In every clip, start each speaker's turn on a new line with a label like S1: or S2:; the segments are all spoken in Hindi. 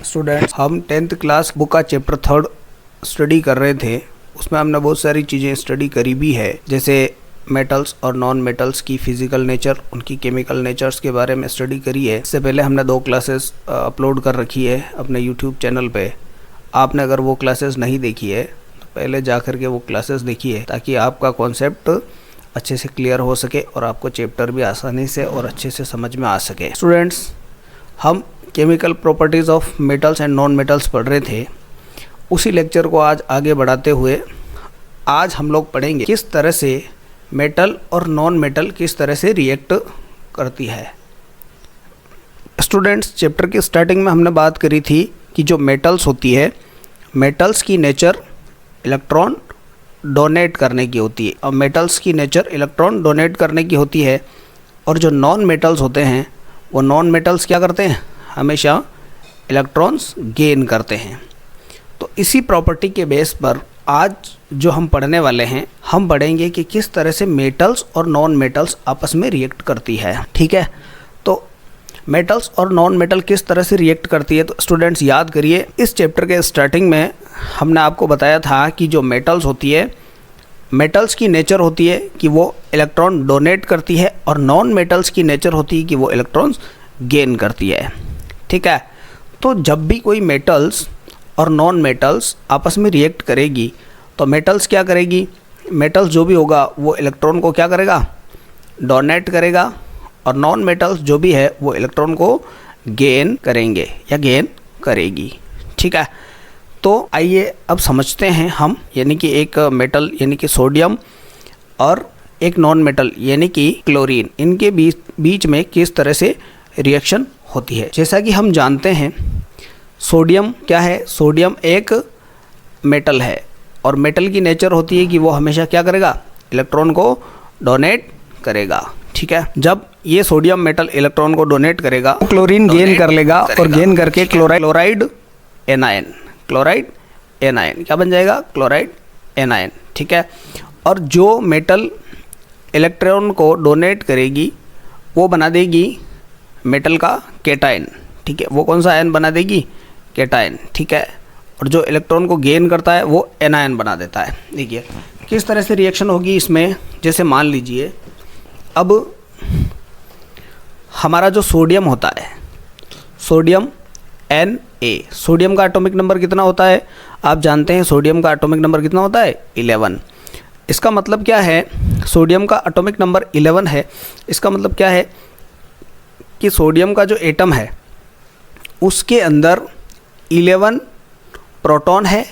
S1: स्टूडेंट्स, हम 10th क्लास बुक का चैप्टर 3 स्टडी कर रहे थे। उसमें हमने बहुत सारी चीज़ें स्टडी करी भी है, जैसे मेटल्स और नॉन मेटल्स की फिजिकल नेचर, उनकी केमिकल नेचर्स के बारे में स्टडी करी है। इससे पहले हमने 2 क्लासेस अपलोड कर रखी है अपने यूट्यूब चैनल पे। आपने अगर वो क्लासेस नहीं देखी है तो पहले जा कर के वो क्लासेस देखिए, ताकि आपका कॉन्सेप्ट अच्छे से क्लियर हो सके और आपको चैप्टर भी आसानी से और अच्छे से समझ में आ सके। स्टूडेंट्स, हम chemical properties of metals and non metals पढ़ रहे थे। उसी लेक्चर को आज आगे बढ़ाते हुए आज हम लोग पढ़ेंगे किस तरह से मेटल और नॉन मेटल किस तरह से रिएक्ट करती है। स्टूडेंट्स, चैप्टर की स्टार्टिंग में हमने बात करी थी कि जो मेटल्स होती है, मेटल्स की नेचर इलेक्ट्रॉन डोनेट करने की होती है, और मेटल्स की नेचर इलेक्ट्रॉन डोनेट करने की होती है। और जो नॉन मेटल्स होते हैं, वो नॉन मेटल्स क्या करते हैं, हमेशा इलेक्ट्रॉन्स गेन करते हैं। तो इसी प्रॉपर्टी के बेस पर आज जो हम पढ़ने वाले हैं, हम पढ़ेंगे कि किस तरह से मेटल्स और नॉन मेटल्स आपस में रिएक्ट करती है। ठीक है, तो मेटल्स और नॉन मेटल किस तरह से रिएक्ट करती है, तो स्टूडेंट्स याद करिए, इस चैप्टर के स्टार्टिंग में हमने आपको बताया था कि जो मेटल्स होती है, मेटल्स की नेचर होती है कि वो इलेक्ट्रॉन डोनेट करती है, और नॉन मेटल्स की नेचर होती है कि वो इलेक्ट्रॉन्स गेन करती है। ठीक है, तो जब भी कोई मेटल्स और नॉन मेटल्स आपस में रिएक्ट करेगी, तो मेटल्स क्या करेगी, मेटल्स जो भी होगा वो इलेक्ट्रॉन को क्या करेगा, डोनेट करेगा, और नॉन मेटल्स जो भी है वो इलेक्ट्रॉन को गेन करेंगे या गेन करेगी। ठीक है, तो आइए अब समझते हैं हम, यानी कि एक मेटल यानी कि सोडियम और एक नॉन मेटल यानी कि क्लोरीन, इनके बीच में किस तरह से रिएक्शन होती है। जैसा कि हम जानते हैं, सोडियम क्या है, सोडियम एक मेटल है, और मेटल की नेचर होती है कि वो हमेशा क्या करेगा, इलेक्ट्रॉन को डोनेट करेगा। ठीक है, जब ये सोडियम मेटल इलेक्ट्रॉन को डोनेट करेगा, क्लोरीन गेन कर लेगा, और गेन करके क्लोराइड एनायन, क्लोराइड एनायन क्या बन जाएगा, क्लोराइड एनायन। ठीक है, और जो मेटल इलेक्ट्रॉन को डोनेट करेगी वो बना देगी मेटल का केटायन। ठीक है, वो कौन सा आयन बना देगी, केटायन। ठीक है, और जो इलेक्ट्रॉन को गेन करता है वो एनायन बना देता है। देखिए किस तरह से रिएक्शन होगी इसमें। जैसे मान लीजिए अब हमारा जो सोडियम होता है, सोडियम Na, सोडियम का एटॉमिक नंबर कितना होता है, आप जानते हैं सोडियम का एटॉमिक नंबर कितना होता है, 11। इसका मतलब क्या है, सोडियम का एटॉमिक नंबर 11 है। इसका मतलब क्या है कि सोडियम का जो एटम है उसके अंदर 11 प्रोटॉन है,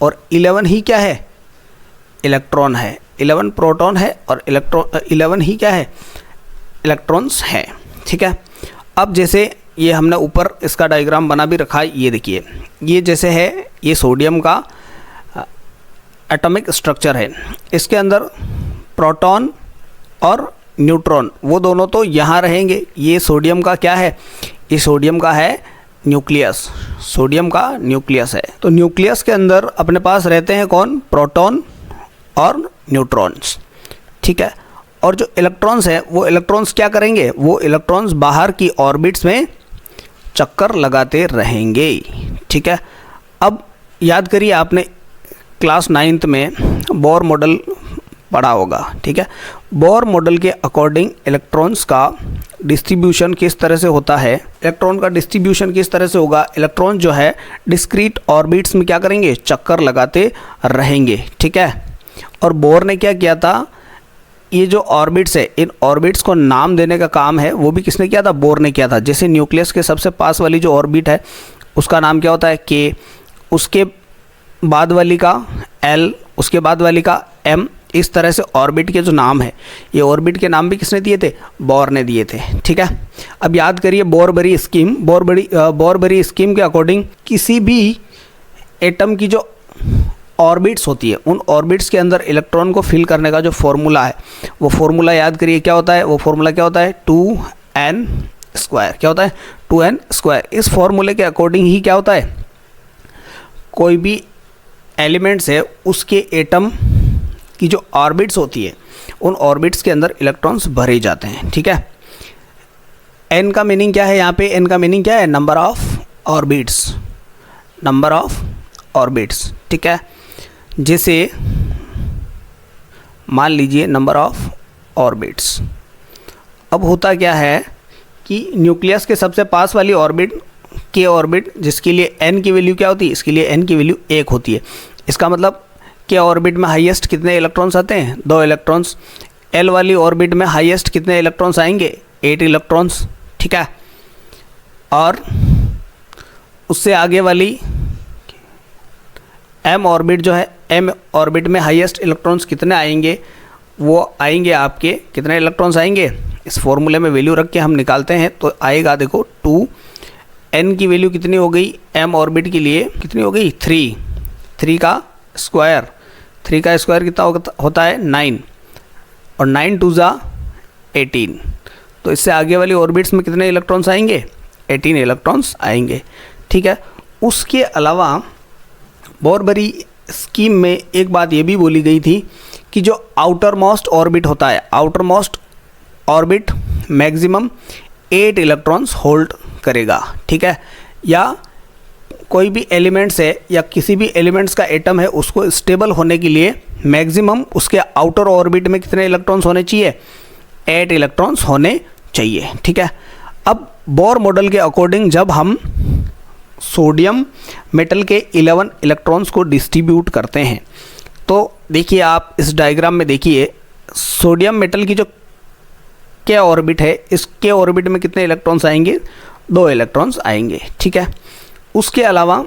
S1: और 11 ही क्या है, इलेक्ट्रॉन है। 11 प्रोटॉन है और 11 ही क्या है, इलेक्ट्रॉन्स हैं। ठीक है, अब जैसे ये हमने ऊपर इसका डायग्राम बना भी रखा है, ये देखिए, ये जैसे है, ये सोडियम का एटॉमिक स्ट्रक्चर है। इसके अंदर प्रोटॉन और न्यूट्रॉन वो दोनों तो यहाँ रहेंगे। ये सोडियम का क्या है, ये सोडियम का है न्यूक्लियस, सोडियम का न्यूक्लियस है। तो न्यूक्लियस के अंदर अपने पास रहते हैं कौन, प्रोटॉन और न्यूट्रॉन्स। ठीक है, और जो इलेक्ट्रॉन्स हैं वो इलेक्ट्रॉन्स क्या करेंगे, वो इलेक्ट्रॉन्स बाहर की ऑर्बिट्स में चक्कर लगाते रहेंगे। ठीक है, अब याद करिए, आपने क्लास 9th में बोर मॉडल पढ़ा होगा। ठीक है, बोर मॉडल के अकॉर्डिंग इलेक्ट्रॉन्स का डिस्ट्रीब्यूशन किस तरह से होता है, इलेक्ट्रॉन का डिस्ट्रीब्यूशन किस तरह से होगा, इलेक्ट्रॉन जो है डिस्क्रीट ऑर्बिट्स में क्या करेंगे, चक्कर लगाते रहेंगे। ठीक है, और बोर ने क्या किया था, ये जो ऑर्बिट्स है, इन ऑर्बिट्स को नाम देने का काम है वो भी किसने किया था, बोर ने किया था। जैसे न्यूक्लियस के सबसे पास वाली जो ऑर्बिट है उसका नाम क्या होता है, के, उसके बाद वाली का एल, उसके बाद वाली का एम। इस तरह से ऑर्बिट के जो नाम है, ये ऑर्बिट के नाम भी किसने दिए थे, बोर ने दिए थे। ठीक है, अब याद करिए बोरबरी स्कीम, बोरबरी स्कीम के अकॉर्डिंग किसी भी एटम की जो ऑर्बिट्स होती है, उन ऑर्बिट्स के अंदर इलेक्ट्रॉन को फिल करने का जो फॉर्मूला है, वो फॉर्मूला याद करिए क्या होता है, वो फॉर्मूला क्या होता है, 2n स्क्वायर। क्या होता है, 2n स्क्वायर। इस फॉर्मूले के अकॉर्डिंग ही क्या होता है, कोई भी एलिमेंट्स है उसके एटम की जो ऑर्बिट्स होती है, उन ऑर्बिट्स के अंदर इलेक्ट्रॉन्स भरे जाते हैं। ठीक है, एन का मीनिंग क्या है, यहाँ पे एन का मीनिंग क्या है, number of orbits. Number of orbits, ठीक है। जैसे मान लीजिए नंबर ऑफ ऑर्बिट्स, अब होता क्या है कि न्यूक्लियस के सबसे पास वाली ऑर्बिट के ऑर्बिट जिसके लिए n की वैल्यू क्या होती है, इसके लिए n की वैल्यू 1 होती है। इसका मतलब के ऑर्बिट में हाईएस्ट कितने इलेक्ट्रॉन्स आते हैं, 2 इलेक्ट्रॉन्स। l वाली ऑर्बिट में हाईएस्ट कितने इलेक्ट्रॉन्स आएंगे, 8 इलेक्ट्रॉन्स, ठीक है। और उससे आगे वाली m ऑर्बिट जो है, m ऑर्बिट में हाईएस्ट इलेक्ट्रॉन्स कितने आएंगे, वो आएंगे आपके कितने इलेक्ट्रॉन्स आएंगे, इस फॉर्मूले में वैल्यू रख के हम निकालते हैं तो आएगा देखो 2, n की वैल्यू कितनी हो गई m ऑर्बिट के लिए, कितनी हो गई 3 का स्क्वायर, 3 का स्क्वायर कितना होता है 9, और 9 2 जा 18। तो इससे आगे वाली ऑर्बिट्स में कितने इलेक्ट्रॉन्स आएंगे, 18 इलेक्ट्रॉन्स आएंगे, ठीक है। उसके अलावा बोरबरी स्कीम में एक बात ये भी बोली गई थी कि जो आउटर मोस्ट ऑर्बिट होता है, outer most orbit maximum 8 electrons hold करेगा, ठीक है। या कोई भी एलिमेंट्स है या किसी भी एलिमेंट्स का एटम है, उसको स्टेबल होने के लिए मैक्सिमम उसके आउटर ऑर्बिट में कितने इलेक्ट्रॉन्स होने चाहिए, 8 इलेक्ट्रॉन्स होने चाहिए, ठीक है। अब बोर मॉडल के अकॉर्डिंग जब हम सोडियम मेटल के 11 इलेक्ट्रॉन्स को डिस्ट्रीब्यूट करते हैं, तो देखिए आप इस डायग्राम में देखिए सोडियम मेटल की जो के ऑर्बिट है, इस के ऑर्बिट में कितने इलेक्ट्रॉन्स आएंगे, 2 इलेक्ट्रॉन्स आएंगे, ठीक है। उसके अलावा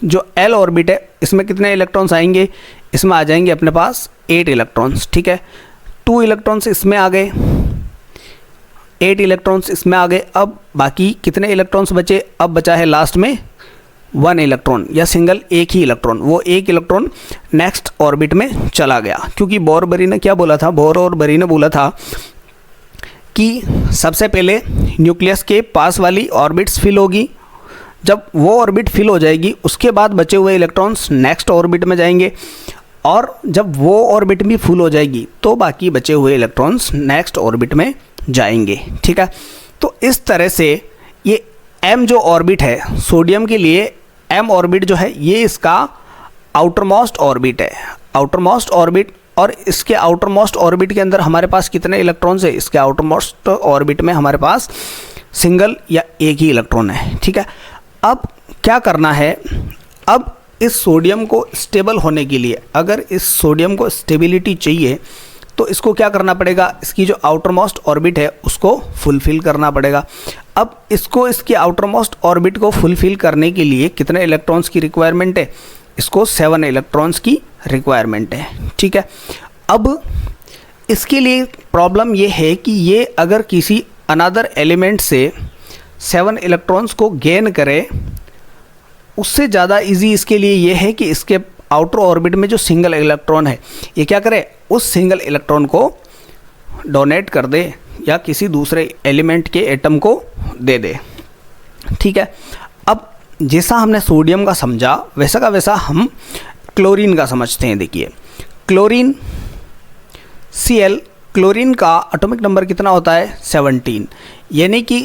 S1: जो एल ऑर्बिट है, इसमें कितने इलेक्ट्रॉन्स आएंगे, इसमें आ जाएंगे अपने पास 8 इलेक्ट्रॉन्स, ठीक है। 2 इलेक्ट्रॉन्स इसमें आ गए, 8 इलेक्ट्रॉन्स इसमें आ गए। अब बाकी कितने इलेक्ट्रॉन्स बचे, अब बचा है लास्ट में 1 इलेक्ट्रॉन या सिंगल एक ही इलेक्ट्रॉन, वो एक इलेक्ट्रॉन नेक्स्ट ऑर्बिट में चला गया। क्योंकि बोरबरी ने क्या बोला था, बोर और बरी ने बोला था कि सबसे पहले न्यूक्लियस के पास वाली ऑर्बिट्स फिल होगी, जब वो ऑर्बिट फिल हो जाएगी उसके बाद बचे हुए इलेक्ट्रॉन्स नेक्स्ट ऑर्बिट में जाएंगे, और जब वो ऑर्बिट भी फुल हो जाएगी तो बाकी बचे हुए इलेक्ट्रॉन्स नेक्स्ट ऑर्बिट में जाएंगे, ठीक है। तो इस तरह से ये m जो ऑर्बिट है सोडियम के लिए, m ऑर्बिट जो है ये इसका आउटर मोस्ट ऑर्बिट है, आउटर मोस्ट ऑर्बिट। और इसके आउटर मोस्ट ऑर्बिट के अंदर हमारे पास कितने इलेक्ट्रॉन्स है, इसके आउटर मोस्ट ऑर्बिट में हमारे पास सिंगल या एक ही इलेक्ट्रॉन है, ठीक है। अब क्या करना है, अब इस सोडियम को स्टेबल होने के लिए, अगर इस सोडियम को स्टेबिलिटी चाहिए तो इसको क्या करना पड़ेगा, इसकी जो आउटर मोस्ट ऑर्बिट है उसको फुलफिल करना पड़ेगा। अब इसको इसके आउटर मोस्ट ऑर्बिट को फुलफिल करने के लिए कितने इलेक्ट्रॉन्स की रिक्वायरमेंट है, इसको 7 इलेक्ट्रॉन्स की रिक्वायरमेंट है, ठीक है। अब इसके लिए प्रॉब्लम ये है कि ये अगर किसी अनदर एलिमेंट से 7 इलेक्ट्रॉन्स को गेन करे, उससे ज़्यादा इजी इसके लिए ये है कि इसके आउटर ऑर्बिट में जो सिंगल इलेक्ट्रॉन है ये क्या करे, उस सिंगल इलेक्ट्रॉन को डोनेट कर दे या किसी दूसरे एलिमेंट के एटम को दे दे, ठीक है। अब जैसा हमने सोडियम का समझा वैसा का वैसा हम क्लोरीन का समझते हैं। देखिए क्लोरीन Cl, क्लोरीन का एटॉमिक नंबर कितना होता है 17, यानी कि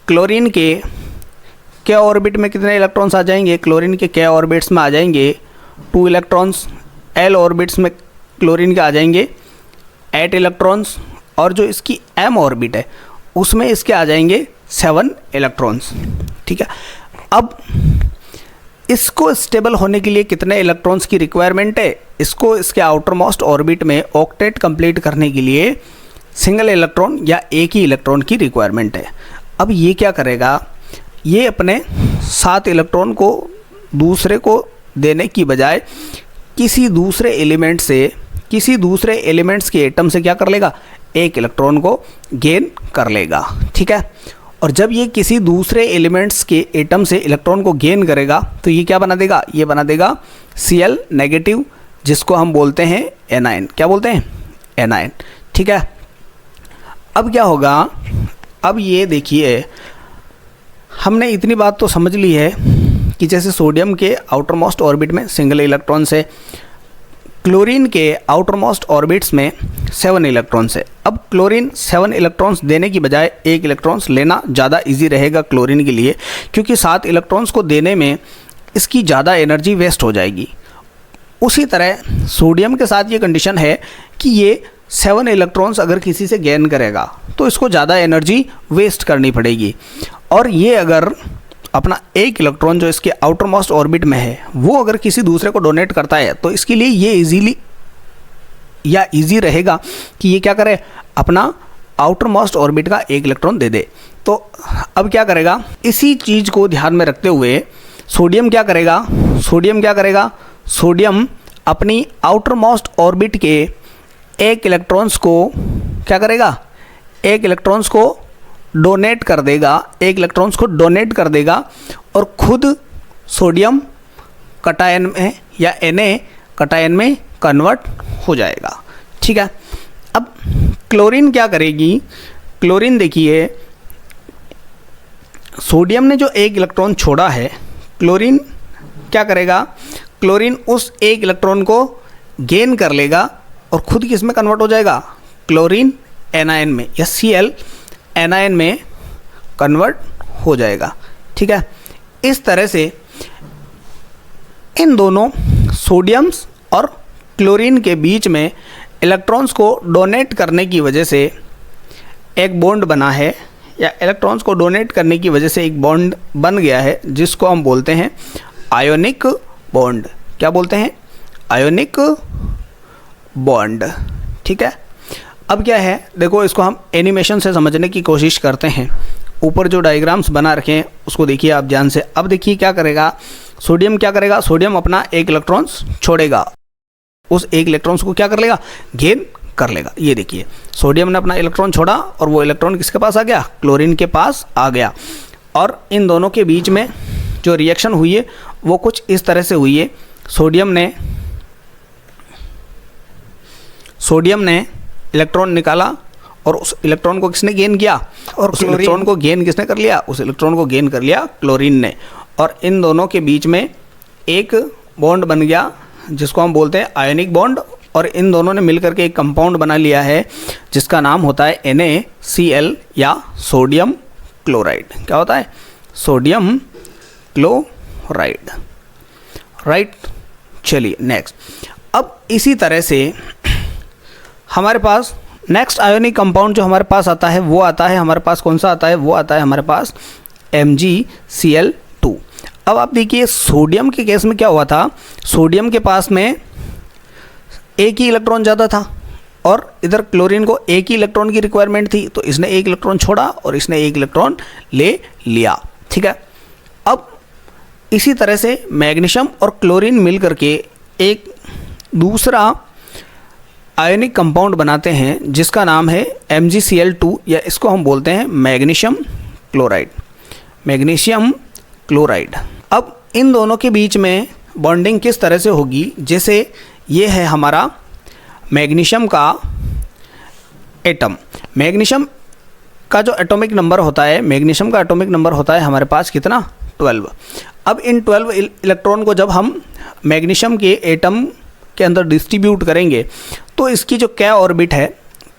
S1: क्लोरीन के ऑर्बिट में कितने इलेक्ट्रॉन्स आ जाएंगे, क्लोरीन के के ऑर्बिट्स में आ जाएंगे 2 इलेक्ट्रॉन्स, एल ऑर्बिट्स में क्लोरीन के आ जाएंगे 8 इलेक्ट्रॉन्स, और जो इसकी m ऑर्बिट है उसमें इसके आ जाएंगे 7 इलेक्ट्रॉन्स, ठीक है। अब इसको स्टेबल होने के लिए कितने इलेक्ट्रॉन्स की रिक्वायरमेंट है, इसको इसके आउटर मोस्ट ऑर्बिट में ऑक्टेट कंप्लीट करने के लिए सिंगल इलेक्ट्रॉन या एक ही इलेक्ट्रॉन की रिक्वायरमेंट है। अब ये क्या करेगा, ये अपने 7 इलेक्ट्रॉन को दूसरे को देने की बजाय किसी दूसरे एलिमेंट से, किसी दूसरे एलिमेंट्स के एटम से क्या कर लेगा, एक इलेक्ट्रॉन को गेन कर लेगा, ठीक है। और जब ये किसी दूसरे एलिमेंट्स के एटम से इलेक्ट्रॉन को गेन करेगा तो ये क्या बना देगा, ये बना देगा Cl नेगेटिव, जिसको हम बोलते हैं एनायन, क्या बोलते हैं एनायन, ठीक है। अब क्या होगा, अब ये देखिए हमने इतनी बात तो समझ ली है कि जैसे सोडियम के आउटर मोस्ट ऑर्बिट में सिंगल इलेक्ट्रॉन्स है, क्लोरीन के आउटर मोस्ट ऑर्बिट्स में 7 इलेक्ट्रॉन्स है। अब क्लोरीन 7 इलेक्ट्रॉन्स देने की बजाय एक इलेक्ट्रॉन्स लेना ज़्यादा इजी रहेगा क्लोरीन के लिए, क्योंकि 7 इलेक्ट्रॉन्स को देने में इसकी ज़्यादा एनर्जी वेस्ट हो जाएगी। उसी तरह सोडियम के साथ ये कंडीशन है कि ये 7 इलेक्ट्रॉन्स अगर किसी से गेन करेगा तो इसको ज़्यादा एनर्जी वेस्ट करनी पड़ेगी, और ये अगर अपना 1 इलेक्ट्रॉन जो इसके आउटर मोस्ट ऑर्बिट में है वो अगर किसी दूसरे को डोनेट करता है तो इसके लिए ये ईजी रहेगा कि ये क्या करे, अपना आउटर मोस्ट ऑर्बिट का 1 इलेक्ट्रॉन दे दे। तो अब क्या करेगा, इसी चीज़ को ध्यान में रखते हुए सोडियम क्या करेगा, सोडियम अपनी आउटर मोस्ट ऑर्बिट के 1 इलेक्ट्रॉन्स को क्या करेगा, 1 इलेक्ट्रॉन्स को डोनेट कर देगा, और खुद सोडियम कटायन में या Na कटायन में कन्वर्ट हो जाएगा। ठीक है। अब क्लोरीन क्या करेगी, क्लोरीन देखिए, सोडियम ने जो 1 इलेक्ट्रॉन छोड़ा है, क्लोरीन क्या करेगा, क्लोरीन उस 1 इलेक्ट्रॉन को गेन कर लेगा और खुद किस में कन्वर्ट हो जाएगा, क्लोरीन एनायन में या Cl एनायन में कन्वर्ट हो जाएगा। ठीक है। इस तरह से इन दोनों सोडियम्स और क्लोरीन के बीच में इलेक्ट्रॉन्स को डोनेट करने की वजह से एक बॉन्ड बना है, या इलेक्ट्रॉन्स को डोनेट करने की वजह से एक बॉन्ड बन गया है, जिसको हम बोलते हैं आयोनिक बॉन्ड। क्या बोलते हैं, आयोनिक बॉन्ड। ठीक है। अब क्या है, देखो इसको हम एनिमेशन से समझने की कोशिश करते हैं। ऊपर जो डायग्राम्स बना रखे हैं उसको देखिए आप ध्यान से। अब देखिए क्या करेगा, सोडियम क्या करेगा, सोडियम अपना 1 इलेक्ट्रॉन्स छोड़ेगा, उस 1 इलेक्ट्रॉन्स को क्या कर लेगा, गेन कर लेगा। ये देखिए सोडियम ने अपना इलेक्ट्रॉन छोड़ा और वो इलेक्ट्रॉन किसके पास आ गया, क्लोरीन के पास आ गया, और इन दोनों के बीच में जो रिएक्शन हुई है वो कुछ इस तरह से हुई है। सोडियम ने इलेक्ट्रॉन निकाला और उस इलेक्ट्रॉन को किसने गेन किया, और उस इलेक्ट्रॉन को गेन किसने कर लिया, उस इलेक्ट्रॉन को गेन कर लिया क्लोरीन ने, और इन दोनों के बीच में एक बॉन्ड बन गया जिसको हम बोलते हैं आयनिक बॉन्ड, और इन दोनों ने मिलकर के एक कंपाउंड बना लिया है जिसका नाम होता है NaCl या सोडियम क्लोराइड। क्या होता है, सोडियम क्लोराइड। राइट। चलिए नेक्स्ट। अब इसी तरह से हमारे पास नेक्स्ट आयोनिक कंपाउंड जो हमारे पास आता है वो आता है हमारे पास, कौन सा आता है, वो आता है हमारे पास MgCl2। अब आप देखिए सोडियम के केस में क्या हुआ था, सोडियम के पास में एक ही इलेक्ट्रॉन ज़्यादा था और इधर क्लोरीन को एक ही इलेक्ट्रॉन की रिक्वायरमेंट थी, तो इसने 1 इलेक्ट्रॉन छोड़ा और इसने 1 इलेक्ट्रॉन ले लिया। ठीक है। अब इसी तरह से मैग्नीशियम और क्लोरीन मिल करके एक दूसरा आयनिक कंपाउंड बनाते हैं जिसका नाम है MgCl2, या इसको हम बोलते हैं मैग्नीशियम क्लोराइड। Magnesium chloride. अब इन दोनों के बीच में बॉन्डिंग किस तरह से होगी, जैसे ये है हमारा मैग्नीशियम का एटम। मैग्नीशियम का जो एटॉमिक नंबर होता है, मैग्नीशियम का एटॉमिक नंबर होता है हमारे पास कितना, 12। अब इन 12 इलेक्ट्रॉन को जब हम मैग्नीशियम के एटम के अंदर डिस्ट्रीब्यूट करेंगे तो इसकी जो K ऑर्बिट है,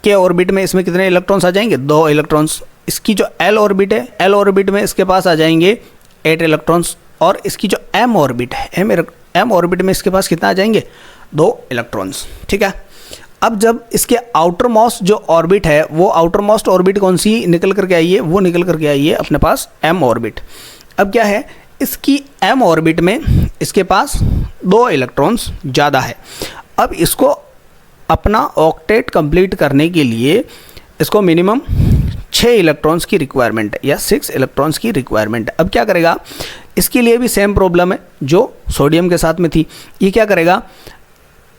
S1: K ऑर्बिट में इसमें कितने इलेक्ट्रॉन्स आ जाएंगे, 2 इलेक्ट्रॉन्स। इसकी जो L ऑर्बिट है, L ऑर्बिट में इसके पास आ जाएंगे 8 इलेक्ट्रॉन्स, और इसकी जो M ऑर्बिट है, M ऑर्बिट में इसके पास कितना आ जाएंगे, 2 इलेक्ट्रॉन्स। ठीक है। अब जब इसके आउटर मोस्ट जो ऑर्बिट है, वो आउटर मोस्ट ऑर्बिट कौन सी निकल करके आई है, वो निकल करके आई है अपने पास M ऑर्बिट। अब क्या है, इसकी M ऑर्बिट में इसके पास 2 इलेक्ट्रॉन्स ज़्यादा है। अब इसको अपना ऑक्टेट कंप्लीट करने के लिए इसको मिनिमम 6 इलेक्ट्रॉन्स की रिक्वायरमेंट है या 6 इलेक्ट्रॉन्स की रिक्वायरमेंट है। अब क्या करेगा, इसके लिए भी सेम प्रॉब्लम है जो सोडियम के साथ में थी। ये क्या करेगा,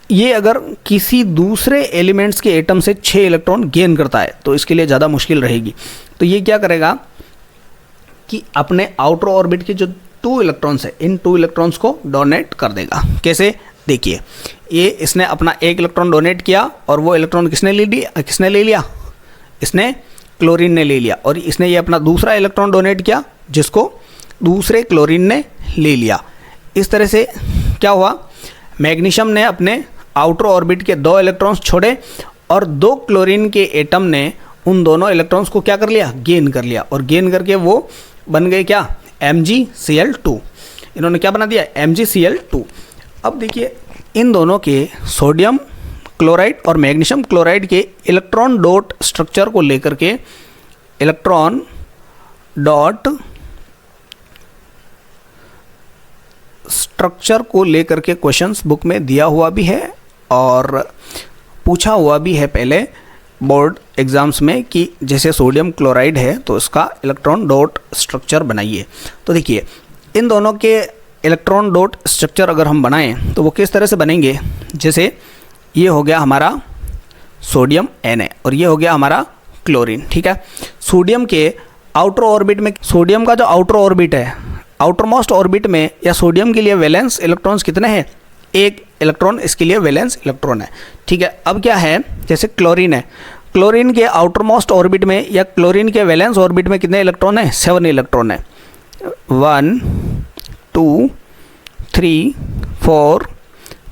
S1: ये अगर किसी दूसरे एलिमेंट्स के एटम से 6 इलेक्ट्रॉन गेन करता है तो इसके लिए ज़्यादा मुश्किल रहेगी। तो ये क्या करेगा कि अपने आउटर ऑर्बिट के जो 2 इलेक्ट्रॉन्स है, इन 2 इलेक्ट्रॉन्स को डोनेट कर देगा। कैसे, देखिए ये इसने अपना 1 इलेक्ट्रॉन डोनेट किया और वो इलेक्ट्रॉन किसने ले लिया, इसने क्लोरीन ने ले लिया, और इसने ये अपना दूसरा इलेक्ट्रॉन डोनेट किया जिसको दूसरे क्लोरीन ने ले लिया। इस तरह से क्या हुआ, मैग्नीशियम ने अपने आउटर ऑर्बिट के 2 इलेक्ट्रॉन्स छोड़े और 2 क्लोरीन के एटम ने उन दोनों इलेक्ट्रॉन्स को क्या कर लिया, गेन कर लिया, और गेन करके वो बन गए क्या, MgCl2। इन्होंने क्या बना दिया, MgCl2। अब देखिए इन दोनों के सोडियम क्लोराइड और मैग्नीशियम क्लोराइड के इलेक्ट्रॉन डॉट स्ट्रक्चर को लेकर के, इलेक्ट्रॉन डॉट स्ट्रक्चर को लेकर के क्वेश्चंस बुक में दिया हुआ भी है और पूछा हुआ भी है पहले बोर्ड एग्जाम्स में कि जैसे सोडियम क्लोराइड है तो इसका इलेक्ट्रॉन डॉट स्ट्रक्चर बनाइए। तो देखिए इन दोनों के इलेक्ट्रॉन डॉट स्ट्रक्चर अगर हम बनाएं तो वो किस तरह से बनेंगे, जैसे ये हो गया हमारा सोडियम Na और ये हो गया हमारा क्लोरीन, ठीक है। सोडियम के आउटर ऑर्बिट में, सोडियम का जो आउटर ऑर्बिट है, आउटर मोस्ट ऑर्बिट में या सोडियम के लिए वैलेंस इलेक्ट्रॉन्स कितने हैं, 1 इलेक्ट्रॉन इसके लिए वैलेंस इलेक्ट्रॉन है, ठीक है। अब क्या है, जैसे क्लोरीन है, क्लोरीन के आउटर मोस्ट ऑर्बिट में या क्लोरीन के वैलेंस ऑर्बिट में कितने इलेक्ट्रॉन है, 7 इलेक्ट्रॉन है, 1 2 3 4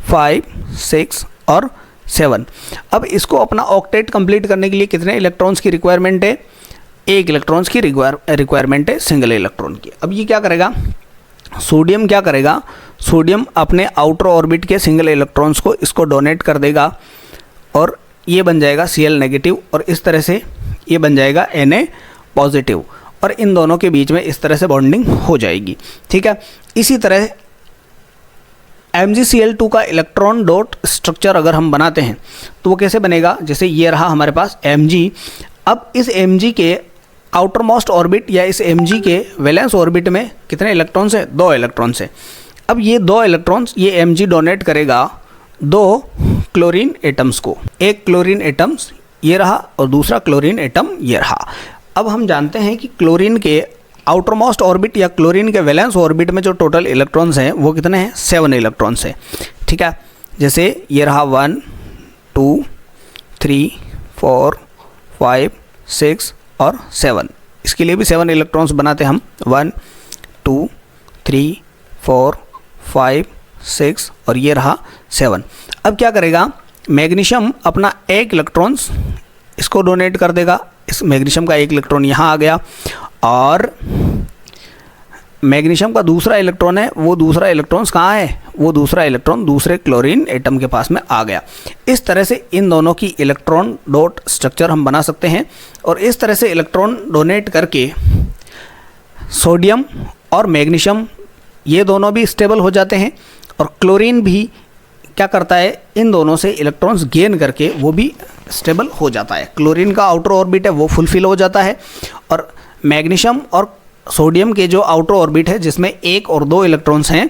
S1: 5 6 और 7। अब इसको अपना ऑक्टेट कंप्लीट करने के लिए कितने इलेक्ट्रॉन्स की रिक्वायरमेंट है, 1 इलेक्ट्रॉन्स की रिक्वायरमेंट है सिंगल इलेक्ट्रॉन की। अब ये क्या करेगा, सोडियम क्या करेगा, सोडियम अपने आउटर ऑर्बिट के सिंगल इलेक्ट्रॉन्स को इसको डोनेट कर देगा और ये बन जाएगा Cl नेगेटिव और इस तरह से ये बन जाएगा Na पॉजिटिव और इन दोनों के बीच में इस तरह से बॉन्डिंग हो जाएगी, ठीक है। इसी तरह MgCl2 का इलेक्ट्रॉन डॉट स्ट्रक्चर अगर हम बनाते हैं तो वो कैसे बनेगा, जैसे ये रहा हमारे पास Mg। अब इस Mg के आउटर मोस्ट ऑर्बिट या इस Mg के वैलेंस ऑर्बिट में कितने इलेक्ट्रॉन्स है, 2 इलेक्ट्रॉन्स है। अब ये 2 इलेक्ट्रॉन्स ये Mg डोनेट करेगा 2 क्लोरीन एटम्स को, एक क्लोरीन एटम्स ये रहा और दूसरा क्लोरीन एटम ये रहा। अब हम जानते हैं कि क्लोरीन के आउटर मोस्ट ऑर्बिट या क्लोरीन के वैलेंस ऑर्बिट में जो टोटल इलेक्ट्रॉन्स हैं वो कितने हैं, 7 इलेक्ट्रॉन्स हैं, ठीक है। जैसे ये रहा 1 2 3 4 5 6 और 7, इसके लिए भी 7 इलेक्ट्रॉन्स बनाते हम, 1 2 3 4 5 6 और ये रहा 7। अब क्या करेगा, मैग्नीशियम अपना 1 इलेक्ट्रॉन्स इसको डोनेट कर देगा, इस मैग्नीशियम का 1 इलेक्ट्रॉन यहाँ आ गया और मैग्नीशियम का दूसरा इलेक्ट्रॉन है, वो दूसरा इलेक्ट्रॉन कहाँ है, वो दूसरा इलेक्ट्रॉन दूसरे क्लोरीन एटम के पास में आ गया। इस तरह से इन दोनों की इलेक्ट्रॉन डॉट स्ट्रक्चर हम बना सकते हैं और इस तरह से इलेक्ट्रॉन डोनेट करके सोडियम और मैग्नीशियम ये दोनों भी स्टेबल हो जाते हैं और क्लोरीन भी क्या करता है, इन दोनों से इलेक्ट्रॉन्स गेन करके वो भी स्टेबल हो जाता है। क्लोरीन का आउटर ऑर्बिट है वो फुलफिल हो जाता है और मैग्नीशियम और सोडियम के जो आउटर ऑर्बिट है जिसमें 1 और 2 इलेक्ट्रॉन्स हैं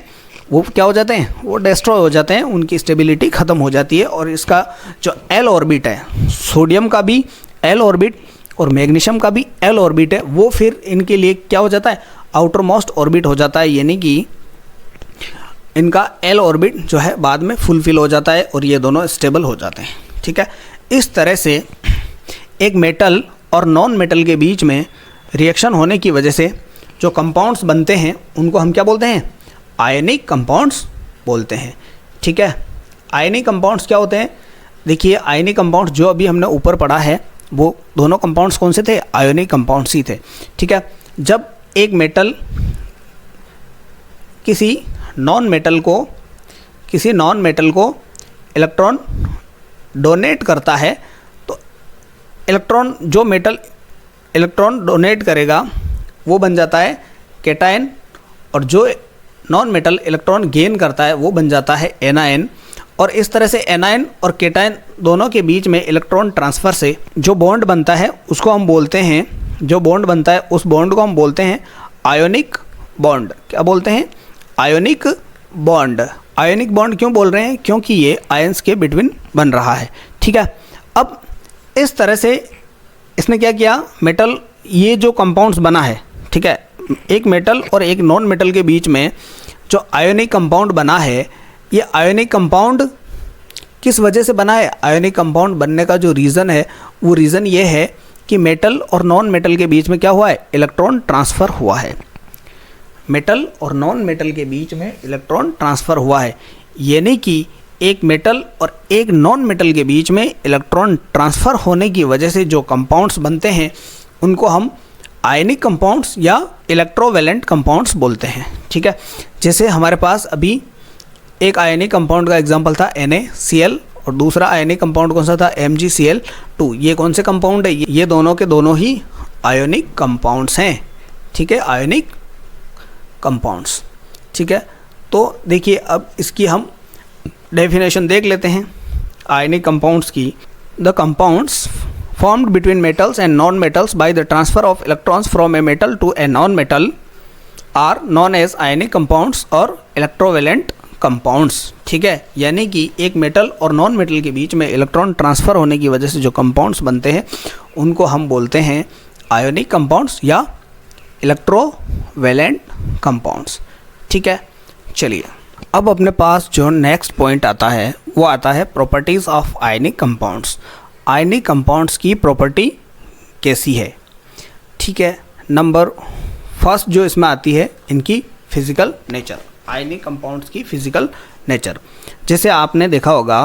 S1: वो क्या हो जाते हैं, वो डिस्ट्रॉय हो जाते हैं, उनकी स्टेबिलिटी ख़त्म हो जाती है और इसका जो L ऑर्बिट है, सोडियम का भी L ऑर्बिट और मैग्नीशियम का भी L ऑर्बिट है, वो फिर इनके लिए क्या हो जाता है, आउटर मोस्ट ऑर्बिट हो जाता है, यानी कि इनका L ऑर्बिट जो है बाद में फुलफिल हो जाता है और ये दोनों स्टेबल हो जाते हैं, ठीक है। इस तरह से एक मेटल और नॉन मेटल के बीच में रिएक्शन होने की वजह से जो कंपाउंड्स बनते हैं उनको हम क्या बोलते हैं, आयनिक कंपाउंड्स बोलते हैं, ठीक है। आयनिक कंपाउंड्स क्या होते हैं, देखिए आयनिक कंपाउंड्स जो अभी हमने ऊपर पढ़ा है वो दोनों कंपाउंड्स कौन से थे, आयनिक कंपाउंड्स ही थे, ठीक है। जब एक मेटल किसी नॉन मेटल को इलेक्ट्रॉन डोनेट करता है तो इलेक्ट्रॉन जो मेटल इलेक्ट्रॉन डोनेट करेगा वो बन जाता है कैटायन और जो नॉन मेटल इलेक्ट्रॉन गेन करता है वो बन जाता है एनायन। और इस तरह से एनायन और कैटायन दोनों के बीच में इलेक्ट्रॉन ट्रांसफ़र से जो बॉन्ड बनता है उसको हम बोलते हैं, जो बॉन्ड बनता है उस बॉन्ड को हम बोलते हैं आयोनिक बॉन्ड। क्या बोलते हैं, आयोनिक बॉन्ड। आयोनिक बॉन्ड क्यों बोल रहे हैं, क्योंकि ये आयंस के बिटवीन बन रहा है, ठीक है। अब इस तरह से इसने क्या किया, मेटल ये जो कंपाउंड्स बना है, ठीक है, एक मेटल और एक नॉन मेटल के बीच में जो आयोनिक कंपाउंड बना है, ये आयोनिक कंपाउंड किस वजह से बना है, आयोनिक कंपाउंड बनने का जो रीज़न है वो रीज़न ये है कि मेटल और नॉन मेटल के बीच में क्या हुआ है, इलेक्ट्रॉन ट्रांसफ़र हुआ है। मेटल और नॉन मेटल के बीच में इलेक्ट्रॉन ट्रांसफ़र हुआ है, यानी कि एक मेटल और एक नॉन मेटल के बीच में इलेक्ट्रॉन ट्रांसफ़र होने की वजह से जो कंपाउंड्स बनते हैं उनको हम आयनिक कंपाउंड्स या इलेक्ट्रोवैलेंट कंपाउंड्स बोलते हैं। ठीक है, जैसे हमारे पास अभी एक आयनिक कंपाउंड का एग्जांपल था NaCl और दूसरा आयनिक कंपाउंड कौन सा था MgCl2। ये कौन से कंपाउंड है? ये दोनों के दोनों ही आयोनिक कंपाउंड्स हैं। ठीक है, आयोनिक कंपाउंड्स। ठीक है, तो देखिए अब इसकी हम डेफिनेशन देख लेते हैं आयनिक कंपाउंड्स की। The compounds formed between metals and non-metals by the transfer of electrons from a metal to a non-metal are known as ionic compounds और electrovalent compounds। ठीक है, यानी कि एक मेटल और नॉन मेटल के बीच में इलेक्ट्रॉन ट्रांसफ़र होने की वजह से जो कंपाउंड्स बनते हैं उनको हम बोलते हैं आयोनिक कंपाउंड्स या इलेक्ट्रोवैलेंट कंपाउंड्स। ठीक है, चलिए अब अपने पास जो नेक्स्ट पॉइंट आता है वो आता है properties of ionic compounds. Ionic compounds की प्रॉपर्टी कैसी है? ठीक है, नंबर फर्स्ट जो इसमें आती है इनकी फिज़िकल नेचर। आयनिक कंपाउंड्स की फिज़िकल नेचर, जैसे आपने देखा होगा,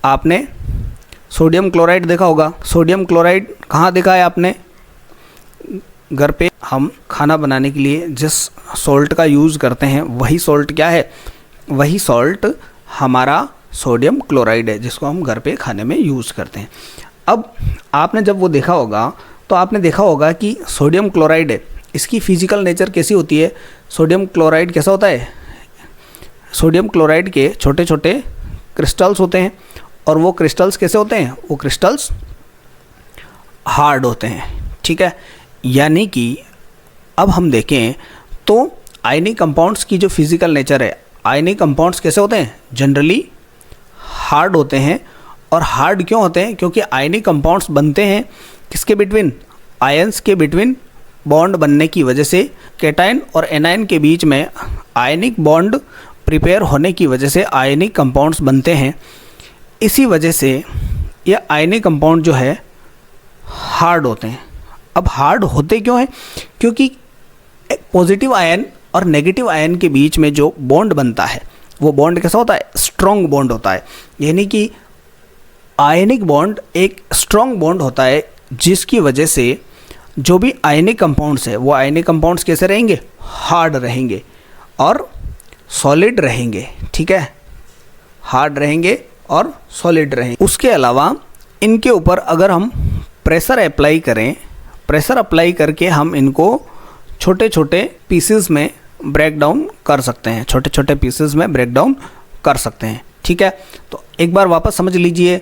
S1: आपने सोडियम क्लोराइड देखा होगा। सोडियम क्लोराइड कहाँ देखा है आपने? घर पे हम खाना बनाने के लिए जिस सॉल्ट का यूज़ करते हैं वही सॉल्ट क्या है? वही सॉल्ट हमारा सोडियम क्लोराइड है जिसको हम घर पे खाने में यूज़ करते हैं। अब आपने जब वो देखा होगा तो आपने देखा होगा कि सोडियम क्लोराइड है, इसकी फ़िज़िकल नेचर कैसी होती है? सोडियम क्लोराइड कैसा होता है? सोडियम क्लोराइड के छोटे छोटे क्रिस्टल्स होते हैं और वो क्रिस्टल्स कैसे होते हैं? वो क्रिस्टल्स हार्ड होते हैं। ठीक है, यानी कि अब हम देखें तो आयनिक कंपाउंड्स की जो फिज़िकल नेचर है, आयनिक कंपाउंड्स कैसे होते हैं? जनरली हार्ड होते हैं। और हार्ड क्यों होते हैं? क्योंकि आयनिक कंपाउंड्स बनते हैं किसके बिटवीन? आयंस के बिटवीन बॉन्ड बनने की वजह से। कैटायन और एनायन के बीच में आयनिक बॉन्ड प्रिपेयर होने की वजह से आयनिक कंपाउंड्स बनते हैं। इसी वजह से ये आयनिक कंपाउंड जो है हार्ड होते हैं। अब हार्ड होते क्यों हैं? क्योंकि एक पॉजिटिव आयन और नेगेटिव आयन के बीच में जो बॉन्ड बनता है वो बॉन्ड कैसा होता है? स्ट्रॉन्ग बॉन्ड होता है। यानी कि आयनिक बॉन्ड एक स्ट्रॉन्ग बॉन्ड होता है जिसकी वजह से जो भी आयनिक कंपाउंड्स है वो आयनिक कंपाउंड्स कैसे रहेंगे? हार्ड रहेंगे और सॉलिड रहेंगे। ठीक है, हार्ड रहेंगे और सॉलिड रहेंगे। उसके अलावा इनके ऊपर अगर हम प्रेशर अप्लाई करें, प्रेशर अप्लाई करके हम इनको छोटे छोटे पीसेस में ब्रेक डाउन कर सकते हैं, छोटे छोटे पीसेस में ब्रेक डाउन कर सकते हैं। ठीक है, तो एक बार वापस समझ लीजिए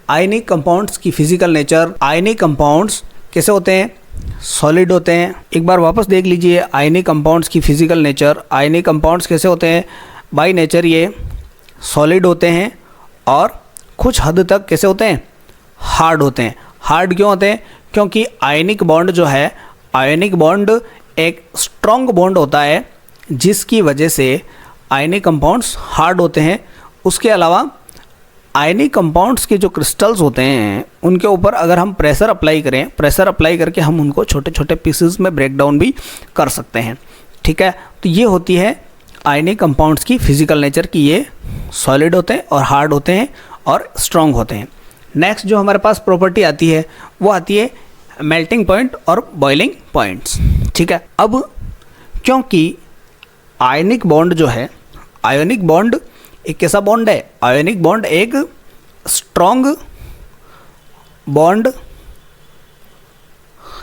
S1: आयनिक कंपाउंड्स की फिज़िकल नेचर। आयनिक कंपाउंड्स कैसे होते हैं? सॉलिड होते हैं। एक बार वापस देख लीजिए आयनिक कंपाउंड्स की फिज़िकल नेचर। आयनिक कंपाउंड्स कैसे होते हैं? बाय नेचर ये सॉलिड होते हैं और कुछ हद तक कैसे होते हैं? हार्ड होते हैं। हार्ड क्यों होते हैं? क्योंकि आयनिक बॉन्ड जो है, आयनिक बॉन्ड एक स्ट्रॉन्ग बॉन्ड होता है जिसकी वजह से आयनिक कंपाउंड्स हार्ड होते हैं। उसके अलावा आयनिक कंपाउंड्स के जो क्रिस्टल्स होते हैं उनके ऊपर अगर हम प्रेशर अप्लाई करें, प्रेशर अप्लाई करके हम उनको छोटे छोटे पीसेस में ब्रेक डाउन भी कर सकते हैं। ठीक है, तो ये होती है आयनिक कंपाउंड्स की फिज़िकल नेचर कि ये सॉलिड होते हैं और हार्ड होते हैं और स्ट्रॉन्ग होते हैं। नेक्स्ट जो हमारे पास प्रॉपर्टी आती है वो आती है मेल्टिंग पॉइंट और बॉइलिंग पॉइंट्स। ठीक है, अब क्योंकि आयनिक बॉन्ड जो है, आयोनिक बॉन्ड एक कैसा बॉन्ड है? आयोनिक बॉन्ड एक स्ट्रॉन्ग बॉन्ड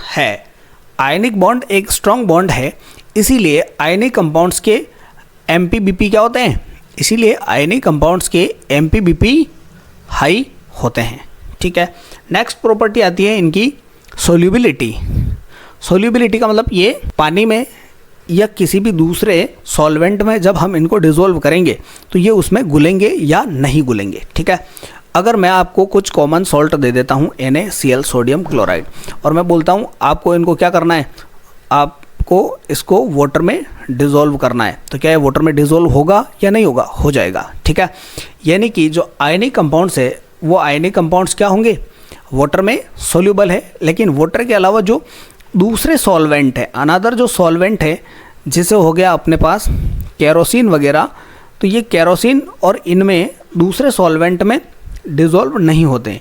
S1: है। आयनिक बॉन्ड एक स्ट्रॉन्ग बॉन्ड है, इसीलिए आयनिक कंपाउंड्स के MPBP क्या होते हैं? इसीलिए आयनिक कंपाउंड्स के MPBP हाई होते हैं। ठीक है, नेक्स्ट प्रॉपर्टी आती है इनकी सोल्यूबिलिटी। सोल्यूबिलिटी का मतलब ये पानी में या किसी भी दूसरे सॉल्वेंट में जब हम इनको डिज़ोल्व करेंगे तो ये उसमें घुलेंगे या नहीं घुलेंगे। ठीक है, अगर मैं आपको कुछ कॉमन सॉल्ट दे देता हूँ NaCl सोडियम क्लोराइड और मैं बोलता हूँ आपको इनको क्या करना है? आपको इसको वाटर में डिज़ोल्व करना है, तो क्या ये वाटर में डिज़ोल्व होगा या नहीं होगा? हो जाएगा। ठीक है, यानी कि जो आयनिक कंपाउंड्स है वो आयनिक कंपाउंड्स क्या होंगे? वाटर में सोल्यूबल है। लेकिन वाटर के अलावा जो दूसरे सॉल्वेंट है, अनदर जो सॉल्वेंट है जैसे हो गया अपने पास केरोसिन वगैरह, तो ये केरोसिन और इनमें दूसरे सॉल्वेंट में डिज़ोल्व नहीं होते।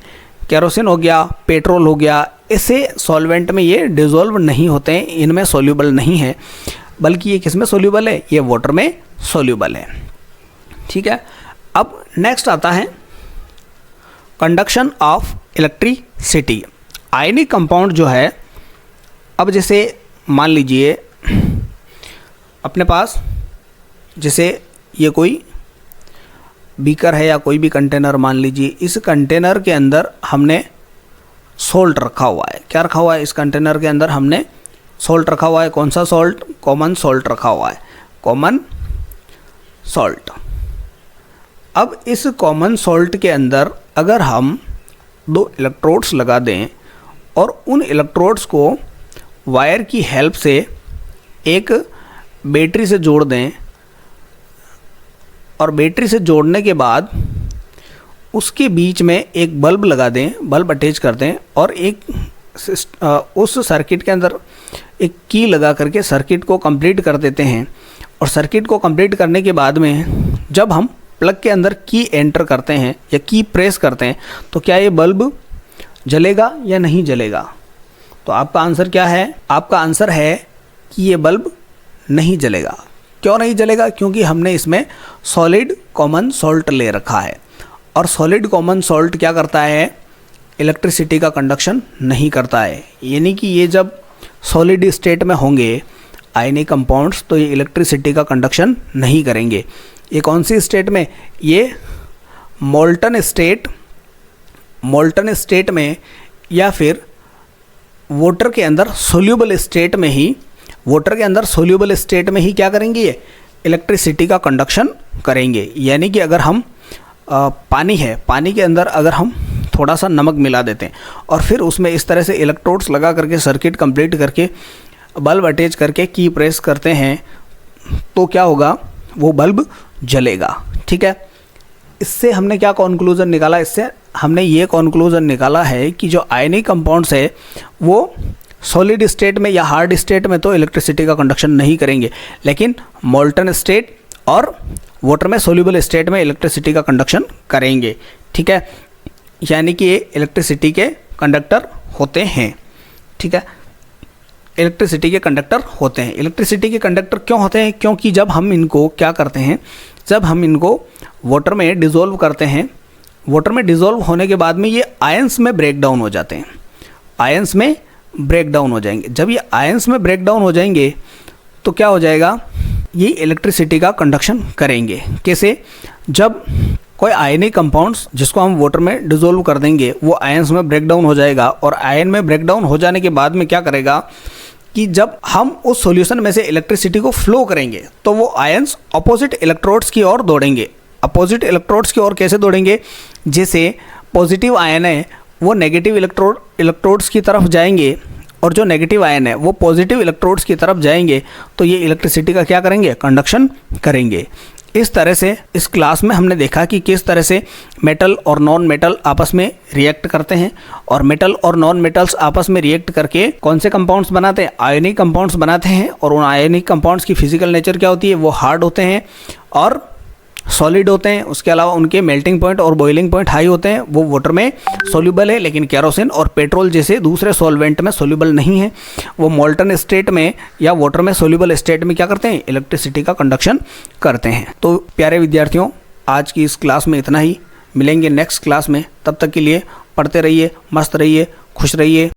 S1: केरोसिन हो गया, पेट्रोल हो गया, ऐसे सॉल्वेंट में ये डिज़ोल्व नहीं होते हैं, इनमें सोल्यूबल नहीं है, बल्कि ये किस में सोल्यूबल है, ये वाटर में सोल्यूबल है। ठीक है, अब नेक्स्ट आता है conduction of electricity. Ionic compound जो है, अब जैसे मान लीजिए अपने पास जैसे ये कोई बीकर है या कोई भी कंटेनर मान लीजिए, इस कंटेनर के अंदर हमने सॉल्ट रखा हुआ है। क्या रखा हुआ है, इस कंटेनर के अंदर हमने सॉल्ट रखा हुआ है। कौन सा सॉल्ट, कॉमन सॉल्ट रखा हुआ है, कॉमन सॉल्ट। अब इस कॉमन सॉल्ट के अंदर अगर हम 2 इलेक्ट्रोड्स लगा दें और उन इलेक्ट्रोड्स को वायर की हेल्प से एक बैटरी से जोड़ दें, और बैटरी से जोड़ने के बाद उसके बीच में एक बल्ब लगा दें, बल्ब अटैच कर दें, और एक उस सर्किट के अंदर एक की लगा करके सर्किट को कंप्लीट कर देते हैं। और सर्किट को कंप्लीट करने के बाद में जब हम प्लग के अंदर की एंटर करते हैं या की प्रेस करते हैं, तो क्या ये बल्ब जलेगा या नहीं जलेगा? तो आपका आंसर क्या है? आपका आंसर है कि ये बल्ब नहीं जलेगा। क्यों नहीं जलेगा? क्योंकि हमने इसमें सॉलिड कॉमन सॉल्ट ले रखा है, और सॉलिड कॉमन सॉल्ट क्या करता है, इलेक्ट्रिसिटी का कंडक्शन नहीं करता है। यानी कि ये जब सॉलिड स्टेट में होंगे आयनिक कंपाउंड्स, तो ये इलेक्ट्रिसिटी का कंडक्शन नहीं करेंगे। ये कौन सी स्टेट में? ये मोल्टन स्टेट में या फिर वाटर के अंदर सोल्यूबल स्टेट में ही, वाटर के अंदर सोल्यूबल स्टेट में ही क्या करेंगे, ये इलेक्ट्रिसिटी का कंडक्शन करेंगे। यानी कि अगर हम पानी है, पानी के अंदर अगर हम थोड़ा सा नमक मिला देते हैं और फिर उसमें इस तरह से इलेक्ट्रोड्स लगा करके सर्किट कंप्लीट करके बल्ब अटैच करके की प्रेस करते हैं, तो क्या होगा, वो बल्ब जलेगा। ठीक है, इससे हमने क्या कॉन्क्लूज़न निकाला? इससे हमने ये कॉन्क्लूज़न निकाला है कि जो आयनिक कंपाउंड्स है वो सॉलिड स्टेट में या हार्ड स्टेट में तो इलेक्ट्रिसिटी का कंडक्शन नहीं करेंगे, लेकिन मोल्टन स्टेट और वाटर में सोल्यूबल स्टेट में इलेक्ट्रिसिटी का कंडक्शन करेंगे। ठीक है, यानी कि ये इलेक्ट्रिसिटी के कंडक्टर होते हैं। ठीक है, इलेक्ट्रिसिटी के कंडक्टर होते हैं। इलेक्ट्रिसिटी के कंडक्टर क्यों होते हैं? क्योंकि जब हम इनको क्या करते हैं, जब हम इनको वाटर में डिज़ोल्व करते हैं, वाटर में डिज़ोल्व होने के बाद में ये आयंस में ब्रेक डाउन हो जाते हैं, आयंस में ब्रेक डाउन हो जाएंगे। जब ये आयंस में ब्रेक डाउन हो जाएंगे तो क्या हो जाएगा, ये इलेक्ट्रिसिटी का कंडक्शन करेंगे। कैसे? जब कोई आयनिक कंपाउंड्स जिसको हम वाटर में डिज़ोल्व कर देंगे, वो आयंस में ब्रेक डाउन हो जाएगा, और आयन में ब्रेक डाउन हो जाने के बाद में क्या करेगा कि जब हम उस सॉल्यूशन में से इलेक्ट्रिसिटी को फ्लो करेंगे तो वो आयंस अपोजिट इलेक्ट्रोड्स की ओर दौड़ेंगे। अपोजिट इलेक्ट्रोड्स की ओर कैसे दौड़ेंगे? जैसे पॉजिटिव आयन है वो नेगेटिव इलेक्ट्रोड्स की तरफ जाएंगे, और जो नेगेटिव आयन है वो पॉजिटिव इलेक्ट्रोड्स की तरफ जाएंगे, तो ये इलेक्ट्रिसिटी का क्या करेंगे, कंडक्शन करेंगे। इस तरह से इस क्लास में हमने देखा कि किस तरह से मेटल और नॉन मेटल आपस में रिएक्ट करते हैं, और मेटल और नॉन मेटल्स आपस में रिएक्ट करके कौन से कंपाउंड्स बनाते हैं, आयनिक कंपाउंड्स बनाते हैं। और उन आयनिक कंपाउंड्स की फिजिकल नेचर क्या होती है, वो हार्ड होते हैं और सॉलिड होते हैं। उसके अलावा उनके मेल्टिंग पॉइंट और बॉइलिंग पॉइंट हाई होते हैं। वो वाटर में सोल्यूबल है, लेकिन केरोसिन और पेट्रोल जैसे दूसरे सॉल्वेंट में सोल्यूबल नहीं है। वो मोल्टन स्टेट में या वाटर में सोल्यूबल स्टेट में क्या करते हैं, इलेक्ट्रिसिटी का कंडक्शन करते हैं। तो प्यारे विद्यार्थियों, आज की इस क्लास में इतना ही। मिलेंगे नेक्स्ट क्लास में, तब तक के लिए पढ़ते रहिए, मस्त रहिए, खुश रहिए।